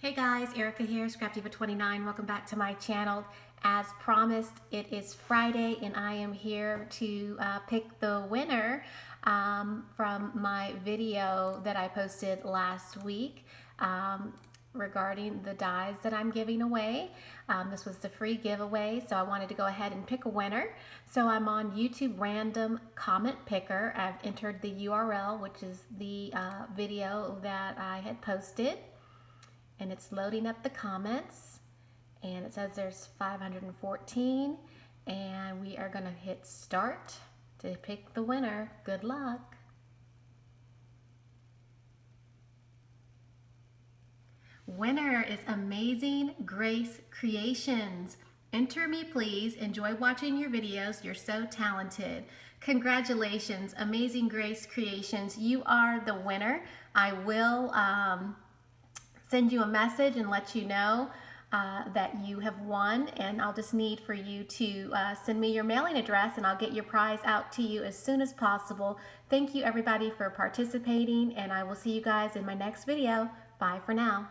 Hey guys, Erica here, Scrapdivatwentynine. Welcome back to my channel. As promised, it is Friday and I am here to pick the winner from my video that I posted last week regarding the dies that I'm giving away. This was the free giveaway, so I wanted to go ahead and pick a winner. So I'm on YouTube Random Comment Picker. I've entered the URL, which is the video that I had posted. And it's loading up the comments, and it says there's 514, and we are going to hit start to pick the winner. Good luck. Winner is Amazing Grace Creations. Enter me, please. Enjoy watching your videos. You're so talented. Congratulations, Amazing Grace Creations. You are the winner. I will send you a message and let you know that you have won, and I'll just need for you to send me your mailing address and I'll get your prize out to you as soon as possible. Thank you everybody for participating, and I will see you guys in my next video. Bye for now.